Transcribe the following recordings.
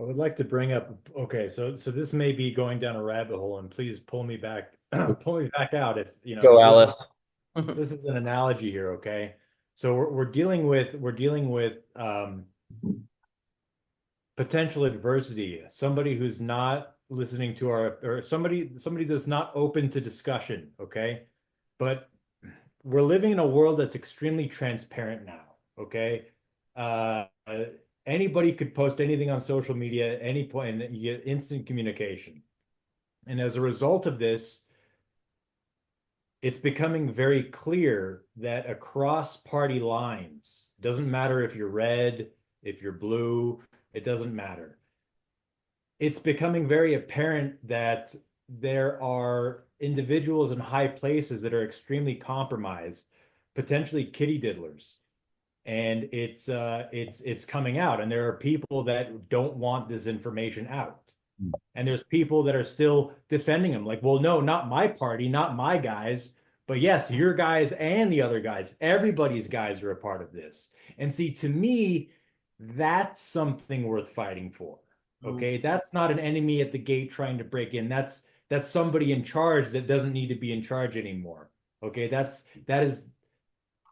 I would like to bring up, okay, so this may be going down a rabbit hole, and please pull me back, pull me back out if, Go, because Alice. this is an analogy here, okay? So we're dealing with potential adversity, somebody who's not listening to our, or somebody that's not open to discussion, okay? But we're living in a world that's extremely transparent now, okay? Uh, Anybody could post anything on social media at any point, and you get instant communication. And as a result of this, it's becoming very clear that across party lines, doesn't matter if you're red, if you're blue, it doesn't matter. It's becoming very apparent that there are individuals in high places that are extremely compromised, potentially kitty diddlers, and it's coming out, and there are people that don't want this information out, and there's people that are still defending them, like, well, no, not my party, not my guys, but yes, your guys and the other guys, everybody's guys are a part of this. And see, to me, that's something worth fighting for. Mm. Okay, that's not an enemy at the gate trying to break in. That's somebody in charge that doesn't need to be in charge anymore. Okay, that is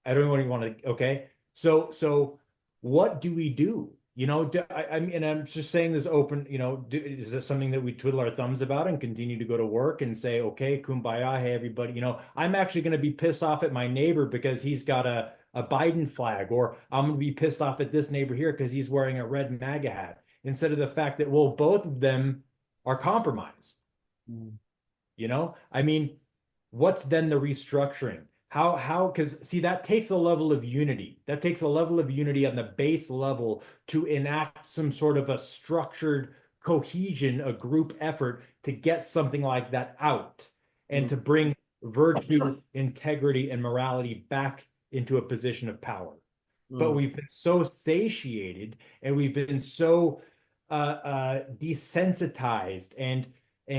I don't even want to. Okay, so what do we do? I mean, and I'm just saying this open. Is this something that we twiddle our thumbs about and continue to go to work and say, okay, kumbaya, hey everybody. I'm actually going to be pissed off at my neighbor because he's got a Biden flag, or I'm going to be pissed off at this neighbor here because he's wearing a red MAGA hat, instead of the fact that, well, both of them are compromised. Mm. I mean, what's then the restructuring? Because see, that takes a level of unity. That takes a level of unity on the base level to enact some sort of a structured cohesion, a group effort to get something like that out and Mm. to bring virtue, integrity, and morality back into a position of power. But Mm. we've been so satiated, and we've been so desensitized and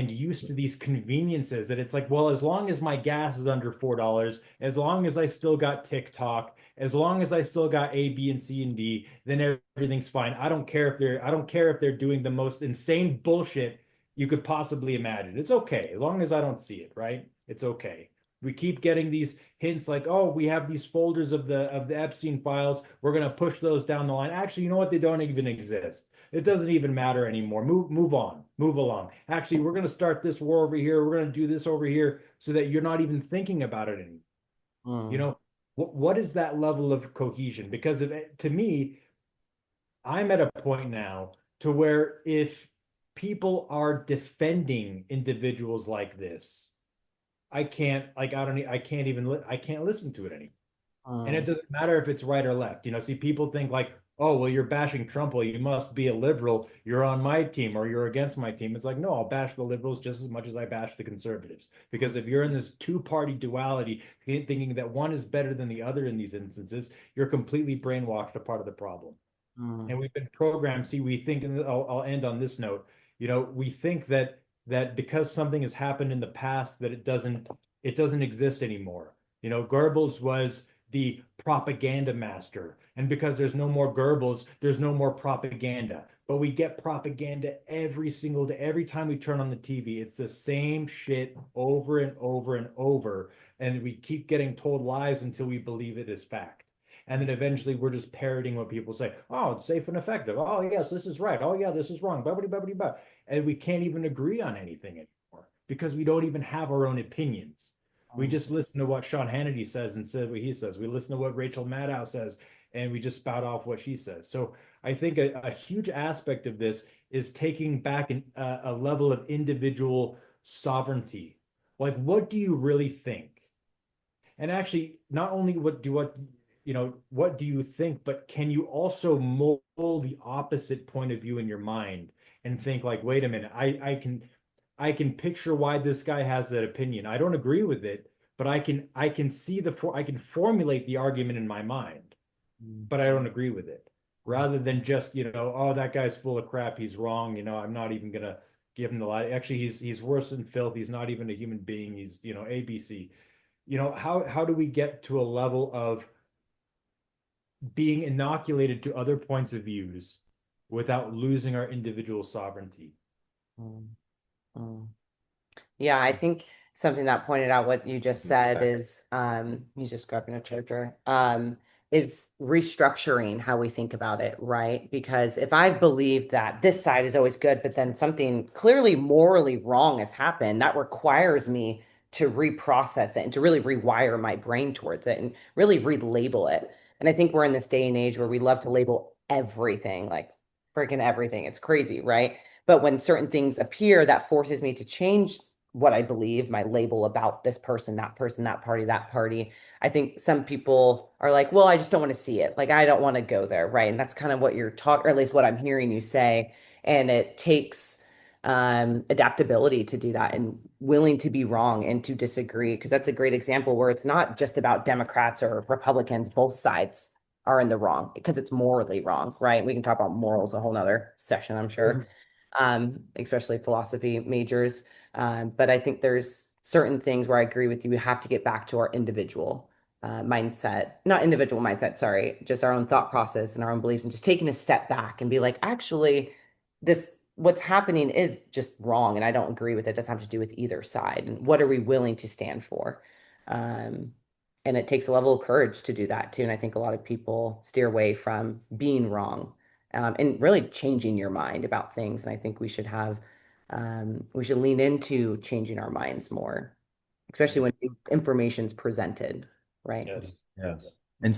used to these conveniences that it's like, well, as long as my gas is under $4, as long as I still got TikTok, as long as I still got A, B, and C and D, then everything's fine. I don't care if they're doing the most insane bullshit you could possibly imagine. It's okay as long as I don't see it, right? It's okay. We keep getting these hints like, oh, we have these folders of the Epstein files. We're gonna push those down the line. Actually, you know what? They don't even exist. It doesn't even matter anymore. Move on. Move along. Actually, we're gonna start this war over here. We're gonna do this over here so that you're not even thinking about it anymore. You Mm. know, what is that level of cohesion? Because to me, I'm at a point now to where if people are defending individuals like this, I can't even I can't listen to it anymore. And it Mm. doesn't matter if it's right or left. See, people think like, oh, well, you're bashing Trump. Well, you must be a liberal. You're on my team or you're against my team. It's like, no, I'll bash the liberals just as much as I bash the conservatives. Because if you're in this two-party duality, thinking that one is better than the other in these instances, you're completely brainwashed, a part of the problem. Mm. And we've been programmed. See, we think, and I'll end on this note. We think that because something has happened in the past, that it doesn't exist anymore. Goebbels was the propaganda master, and because there's no more Goebbels, there's no more propaganda. But we get propaganda every single day. Every time we turn on the TV, it's the same shit over and over and over, and we keep getting told lies until we believe it is fact. And then eventually we're just parroting what people say. Oh, it's safe and effective. Oh, yes, this is right. Oh, yeah, this is wrong. Blah, blah, blah, blah, blah. And we can't even agree on anything anymore because we don't even have our own opinions. We Mm. just listen to what Sean Hannity says and said what he says. We listen to what Rachel Maddow says and we just spout off what she says. So I think a huge aspect of this is taking back a level of individual sovereignty. Like, what do you really think? And actually, not only what do you think, but can you also mold the opposite point of view in your mind and think like, wait a minute, I can picture why this guy has that opinion. I don't agree with it, but I can formulate the argument in my mind, Mm. but I don't agree with it. Rather than just, oh, that guy's full of crap, he's wrong, I'm not even gonna give him the lie. Actually, he's worse than filth. He's not even a human being. He's, ABC. How do we get to a level of being inoculated to other points of views without losing our individual sovereignty. Mm, mm. Yeah, I think something that pointed out what you just said is he's just grabbing a charger. Is restructuring how we think about it, right? Because if I believe that this side is always good, but then something clearly morally wrong has happened, that requires me to reprocess it and to really rewire my brain towards it and really relabel it. And I think we're in this day and age where we love to label everything, like freaking everything. It's crazy, right? But when certain things appear, that forces me to change what I believe, my label about this person, that party, that party. I think some people are like, well, I just don't want to see it. Like, I don't want to go there. Right. And that's kind of what you're talking, or at least what I'm hearing you say. And it takes adaptability to do that and willing to be wrong and to disagree. Because that's a great example where it's not just about Democrats or Republicans, both sides are in the wrong because it's morally wrong, right? We can talk about morals a whole nother session, I'm sure, especially philosophy majors. But I think there's certain things where I agree with you. We have to get back to our individual mindset, not individual mindset, sorry, just our own thought process and our own beliefs, and just taking a step back and be like, actually, this what's happening is just wrong, and I don't agree with it. It doesn't have to do with either side. And what are we willing to stand for? Um, and it takes a level of courage to do that too. And I think a lot of people steer away from being wrong and really changing your mind about things. And I think we should lean into changing our minds more, especially when information's presented, right? Yes. Yes. And